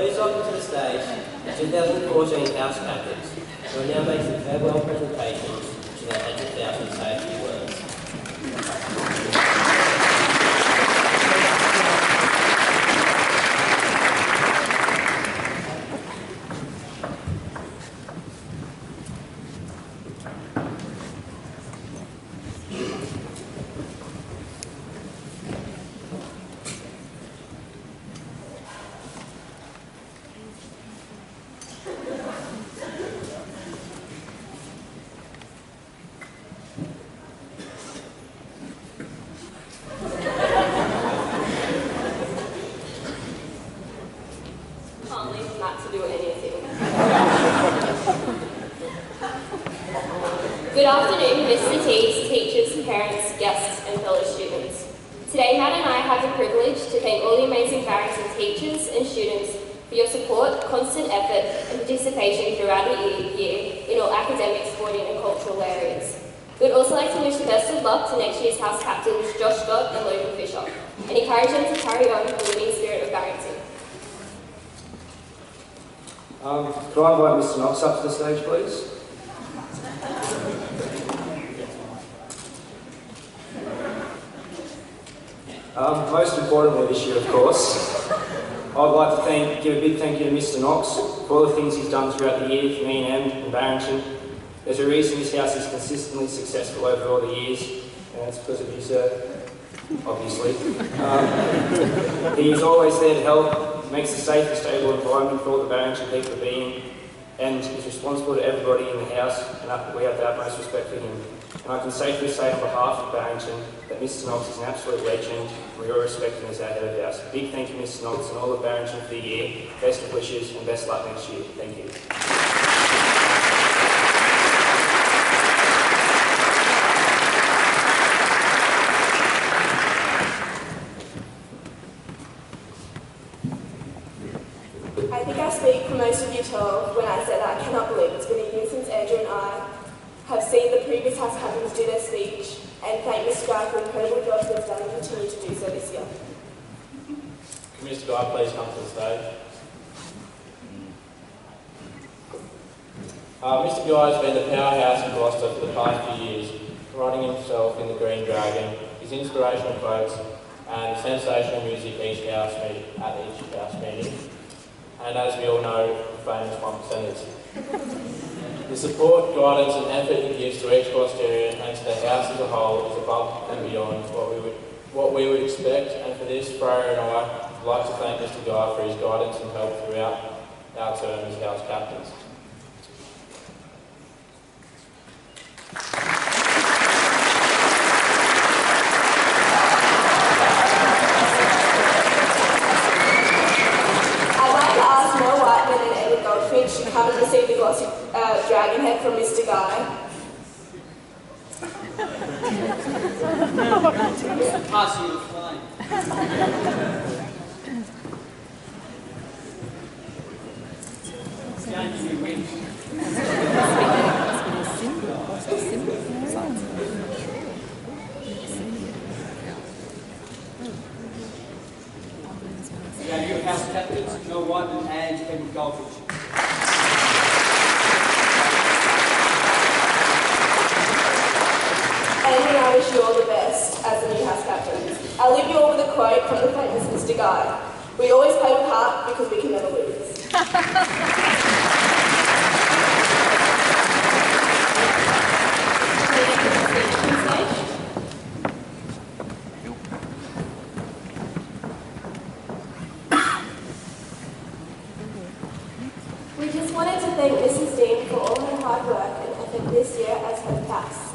Please welcome to the stage the 2014 House Captains, who will now make some farewell presentations to their 100,000 say a few words. Good afternoon, Mr. Tees, teachers, parents, guests and fellow students. Today, Matt and I have the privilege to thank all the amazing Barrington teachers and students for your support, constant effort and participation throughout the year in all academic, sporting and cultural areas. We'd also like to wish the best of luck to next year's House Captains Josh Scott and Logan Fisher and encourage them to carry on the winning spirit of Barrington. Could I invite Mr. Knox up to the stage, please? Most importantly this year, of course, I'd like to give a big thank you to Mr. Knox for all the things he's done throughout the year for me and Em and Barrington. There's a reason this house is consistently successful over all the years, and it's because of you, sir, obviously. He is always there to help, makes a safe and stable environment for all the Barrington people to be in, and is responsible to everybody in the house, and we have the utmost respect for him. And I can safely say on behalf of Barrington that Mr. Knox is an absolute legend, and we all respect him as our head of house. Big thank you, Mr. Knox, and all of Barrington for the year. Best of wishes and best luck next year. Thank you. I think I speak for most of you 12 when I say that I cannot believe it's been a year since Andrew and I have seen the previous House Captains do their speech, and thank Mr. Guy for the incredible job he has done and continue to do so this year. Can Mr. Guy please come to the stage? Mr. Guy has been the powerhouse in Gloucester for the past few years, running himself in the Green Dragon, his inspirational quotes and sensational music at each house meeting, and as we all know, famous 1%ers. The support, guidance and effort he gives to each Gloucesterian and to the house as a whole is above and beyond what we would expect, and for this, Freya and I would like to thank Mr. Guy for his guidance and help throughout our term as House Captains. To come and receive the glossy dragon head from Mr. Guy. Pass you the flame. Going to win. Yeah, your House Captains, Joe Whiteman and Edward Goldfish. And I wish you all the best as the new House Captains. I'll leave you all with a quote from the famous Mr. Guy. We always play with heart because we can never lose. We just wanted to thank Mrs. Dean for all her hard work and effort this year as head CAPS.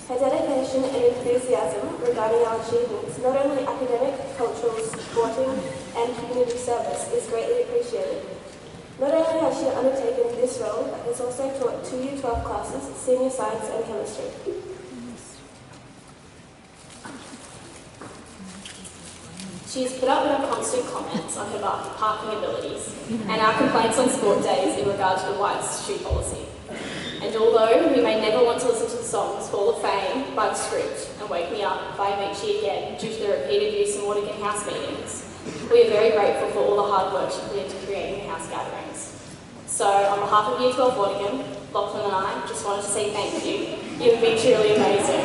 Her dedication and enthusiasm regarding our achievements, not only academic, cultural, sporting and community service, is greatly appreciated. Not only has she undertaken this role, but has also taught 2 Year 12 classes, senior science and chemistry. She has put up with our constant comments on her parking abilities and our complaints on sport days in regard to the white shoe policy. And although we may never want to listen to the songs Hall of Fame by The Script and Wake Me Up by Avicii again due to the repeated use in Watergate House meetings, We are very grateful for all the hard work she put into creating house gatherings. So, on behalf of Year 12 Watergem, Lachlan and I just wanted to say thank you. You've been truly amazing.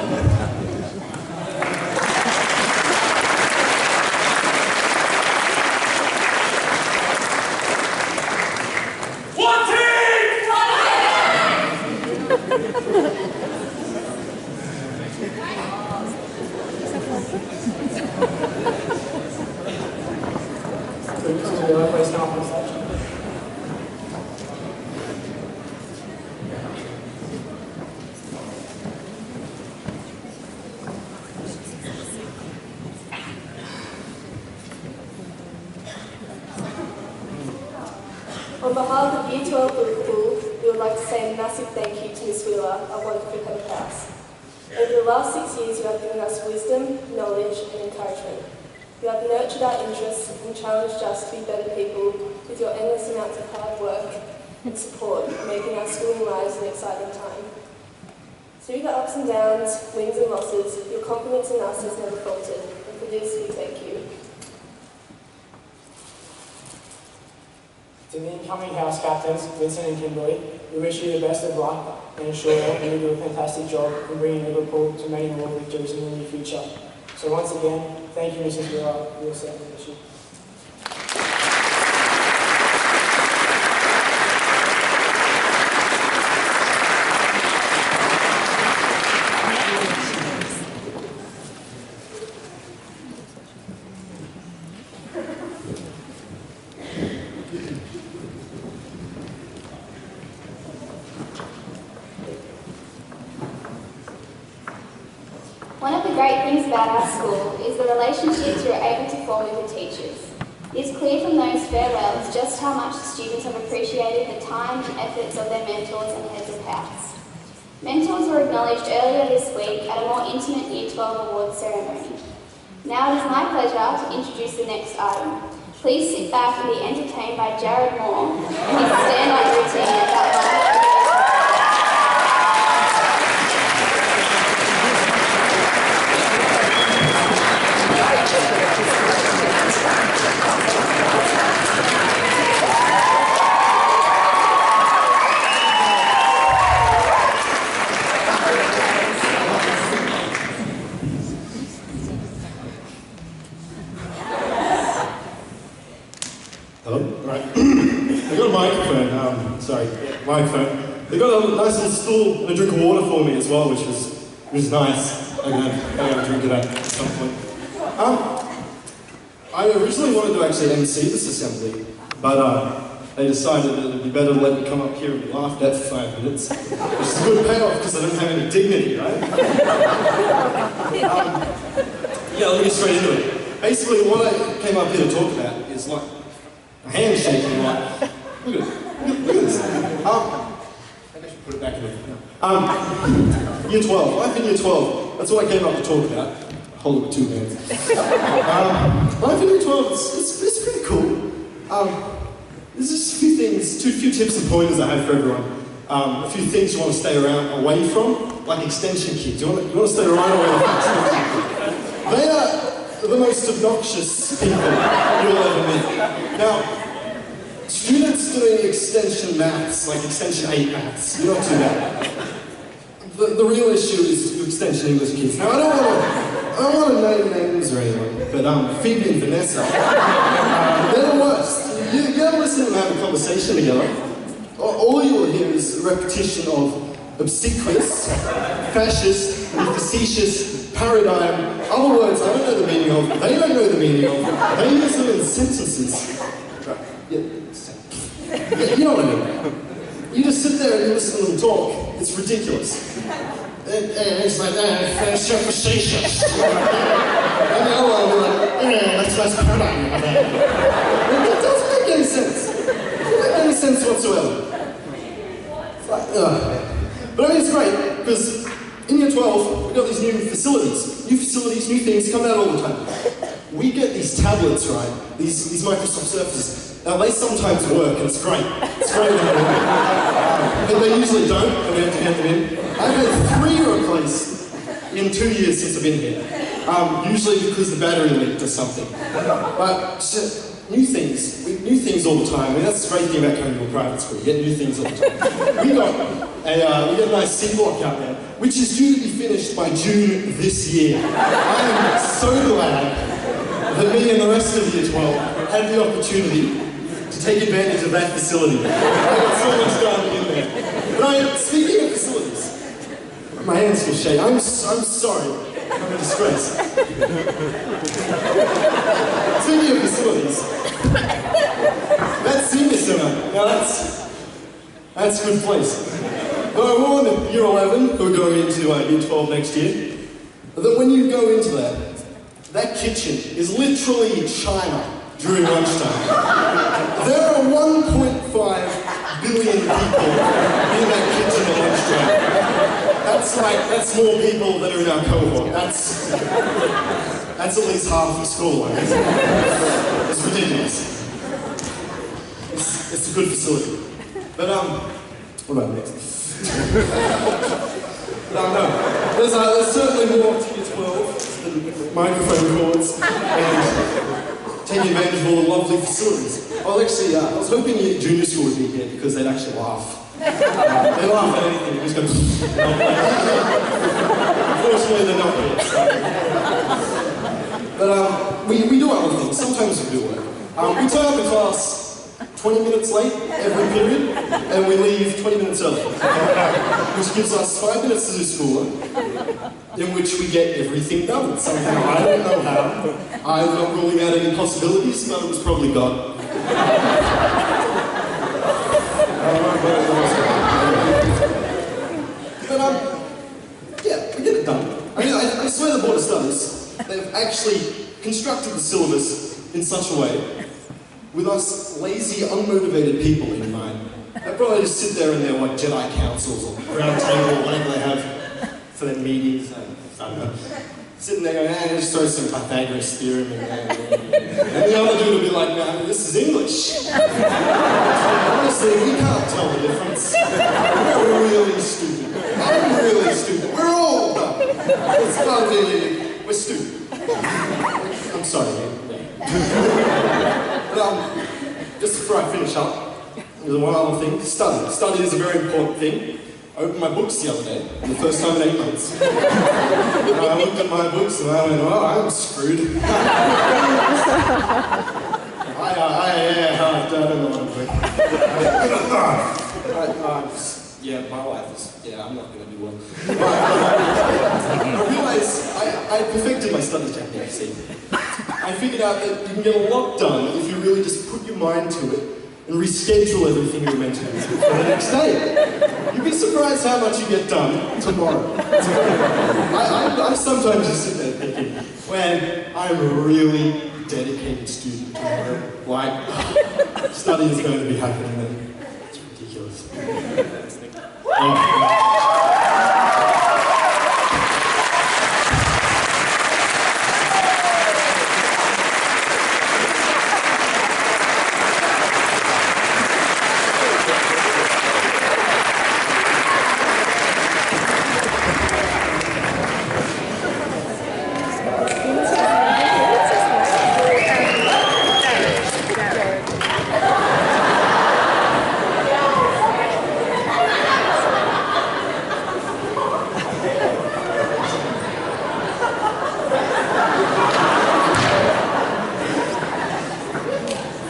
On behalf of Year 12 Liverpool, we would like to say a massive thank you to Ms Wheeler, our wonderful head of house. Over the last 6 years, you have given us wisdom, knowledge and encouragement. You have nurtured our interests and challenged us to be better people with your endless amounts of hard work and support, making our schooling lives an exciting time. Through the ups and downs, wins and losses, your confidence in us has never faltered, and for this we thank you. To the incoming house captains, Vincent and Kimberly, we wish you the best of luck and ensure that you do a fantastic job in bringing Liverpool to many more victories in the near future. So once again, thank you Mrs Wheeler for your service leadership. One of the great things about our school is the relationships you're able to form with the teachers. It is clear from those farewells just how much the students have appreciated the time and efforts of their mentors and heads of house. Mentors were acknowledged earlier this week at a more intimate Year 12 awards ceremony. Now it is my pleasure to introduce the next item. Please sit back and be entertained by Jared Moore and his stand-up routine about life. Microphone. They got a nice little stool and a drink of water for me as well, which was nice. I'm gonna have a drink of that at some point. I originally wanted to actually MC this assembly, but they decided that it'd be better to let me come up here and be laughed at for 5 minutes, which is a good payoff because I don't have any dignity, right? Yeah, let me get straight into it. Basically, what I came up here to talk about is like a handshaking, like, look at it. Look at this. I should put it back in there. Year 12. Life in Year 12. That's what I came up to talk about. Hold it with 2 hands. Life in Year 12, it's pretty cool. There's just a few things, few tips and pointers I have for everyone. A few things you want to stay away from, like extension kids. You want to stay right away from extension kids. They are the most obnoxious people you'll ever meet. Now, students doing extension maths, like extension 8 maths, you're not too bad. The real issue is extension English kids. Now, I don't want to name names or anything, but Phoebe and Vanessa, they're the worst. You ever listen to them have a conversation together? All you'll hear is a repetition of obsequious, fascist, and facetious, paradigm, other words I don't know the meaning of, they don't know the meaning of, they use them in sentences. Yeah, you know what I mean. You just sit there and you listen to them talk. It's ridiculous. It's like, so facetious. And the other one will be like, that's paradigm. It doesn't make any sense. It doesn't make any sense whatsoever. It's like, But I mean, it's great, because in Year 12, we've got these new facilities, new things come out all the time. We get these tablets, right? These Microsoft Surfaces. Now, they sometimes work, and it's great. It's great when they work. But they usually don't, and we have to hand them in. I've had 3 replaced in 2 years since I've been here. usually because the battery leaked or something. But new things all the time. I mean, that's the great thing about coming to a private school. You get new things all the time. We got a nice C block out there, which is due to be finished by June this year. I am so glad that me and the rest of Year 12 had the opportunity to take advantage of that facility. I got so much done in there. But speaking of facilities, my hands feel shaky. I'm sorry. I'm a disgrace. Speaking of facilities, that senior center, now that's a good place. But I warn Year 11, who are going into Year 12 next year, that when you go into that kitchen is literally China during lunchtime. There are 1.5 billion people in that kitchen at lunchtime. That's more people than are in our cohort. That's at least half the school. It's ridiculous. It's a good facility. But what about next? No. There's certainly more to Year 12 than microphone cords and taking advantage of all the lovely facilities. I was hoping junior school would be here because they'd actually laugh. They laugh at anything, you just go, unfortunately they're not here. But we do other things, sometimes we do work. We turn up in class 20 minutes late every period, and we leave 20 minutes early. Which gives us 5 minutes to do schoolwork, in which we get everything done. Somehow, I don't know how. I'm not ruling out any possibilities, but it was probably God. Yeah, we get it done. I mean, I swear the Board of Studies, they've actually constructed the syllabus in such a way, with us lazy, unmotivated people in mind. They probably just sit there in their Jedi councils or round table or whatever they have for their meetings. I don't know. Sitting there going, just throw some Pythagoras theorem in there. And the other dude will be like, no, this is English. Honestly, we can't tell the difference. We're really stupid. I'm really stupid. We're all dumb. We're stupid. I'm sorry, man. But just before I finish up, there's one other thing. Study. Study is a very important thing. I opened my books the other day, for the first time in 8 months. And I looked at my books and I went, oh, I'm screwed. I don't know what I'm doing. My life is, I'm not going to do well. But I realised I perfected my study technique, see. I figured out that you can get a lot done if you really just put your mind to it and reschedule everything you're meant to do for the next day. You'd be surprised how much you get done tomorrow. I sometimes just sit there thinking, man, I'm a really dedicated student tomorrow. Study is going to be happening then. It's ridiculous.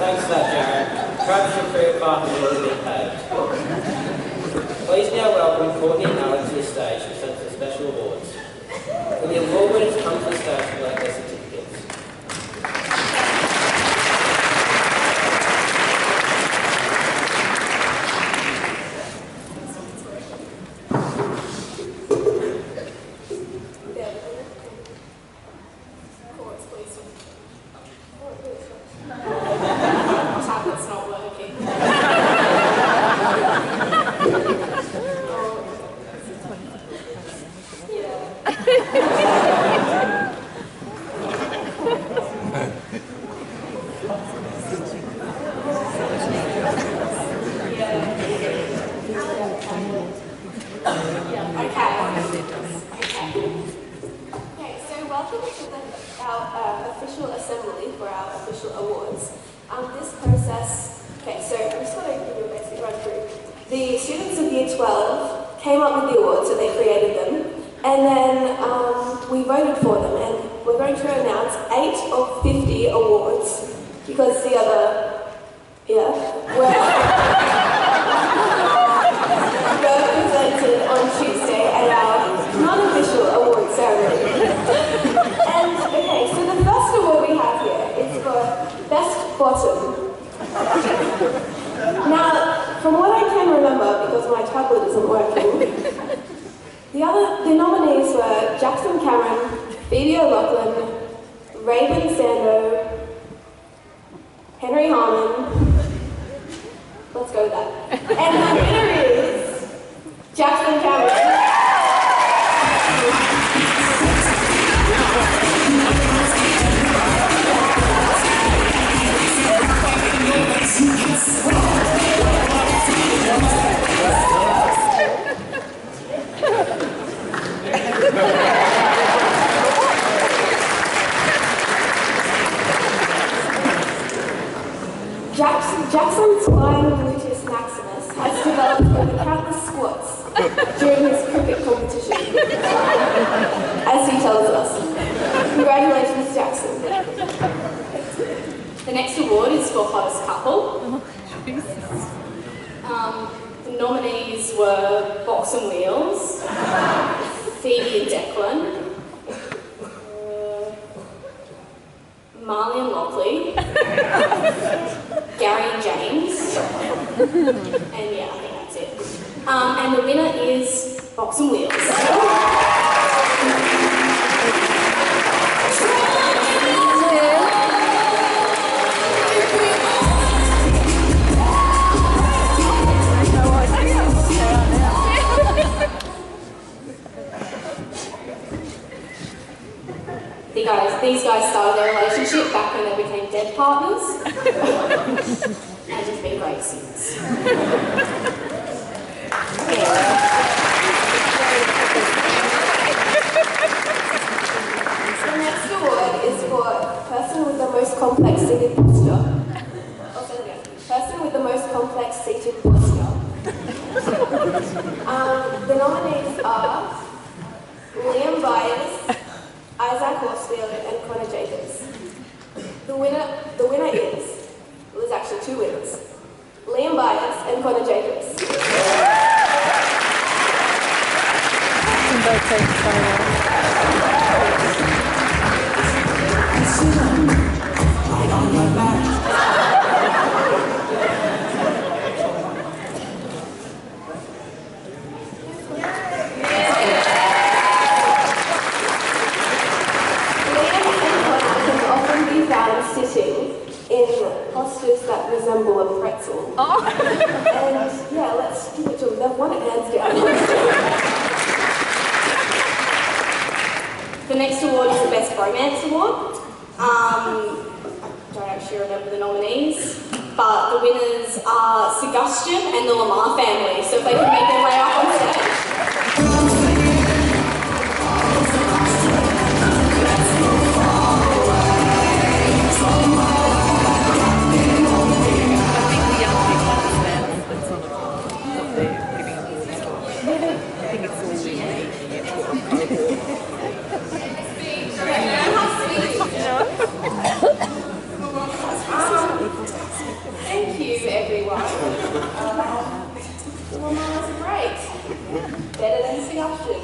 Thanks for that, Jared. Perhaps your career path has already been paved. Please now welcome Courtney and Alex to the stage to present the special awards. When the award winners come to the stage to collect their certificates. Tablet's not working. Okay, so welcome to official assembly for our official awards. This process, okay, so I'm just going to give you a basic run through. The students of Year 12 came up with the awards, so they created them, and then we voted for them, and we're going to announce 8 of 50 awards, because the other, were presented on Tuesday at our non-official award ceremony. And, okay, so the first award we have here is for Best Bottom. Now, from what I can remember, because my tablet isn't working, the nominees were Jackson Cameron, Phoebe O'Loughlin, Raven Sando, Henry Harmon. Let's go with that. And the winner is Jackson Cameron. Jackson's flying gluteus maximus has developed over countless squats during his cricket competition, as he tells us. Congratulations, Jackson. The next award is for Hottest Couple. The nominees were Box and Wheels, Phoebe and Declan, Marley and Lockley, Gary and James, and yeah, I think that's it. And the winner is Box and Wheels. These guys started their relationship back when they became dead partners, and just been great since. The next award is for person with the most complex seated posture. Person with the most complex seated posture. The nominees are Liam Byers, Isaac Horsfield, and Connor Jacobs. The winner is, well, there's actually 2 winners, Liam Byers and Connor Jacobs. Sitting in postures that resemble a pretzel. And yeah, let's give it to them. They've won it hands down. The next award is the Best Romance Award. I don't actually remember the nominees, but the winners are Sagustion and the Lamar family. So if they can make their way up on stage. Thank you, everyone. The Lamars are great. Better than Sagustion.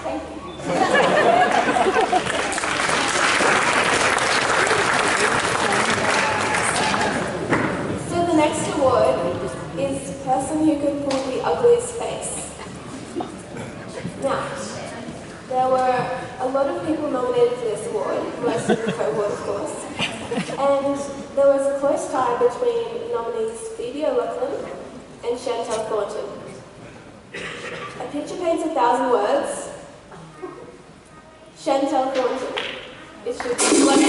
Thank you. So the next award is person who can pull the ugliest face. Now, there were a lot of people nominated for this award, most of the cohort, of course. And there was a close tie between nominees Phoebe O'Loughlin and Chantal Thornton. A picture paints 1,000 words. Chantal Thornton. It should be like a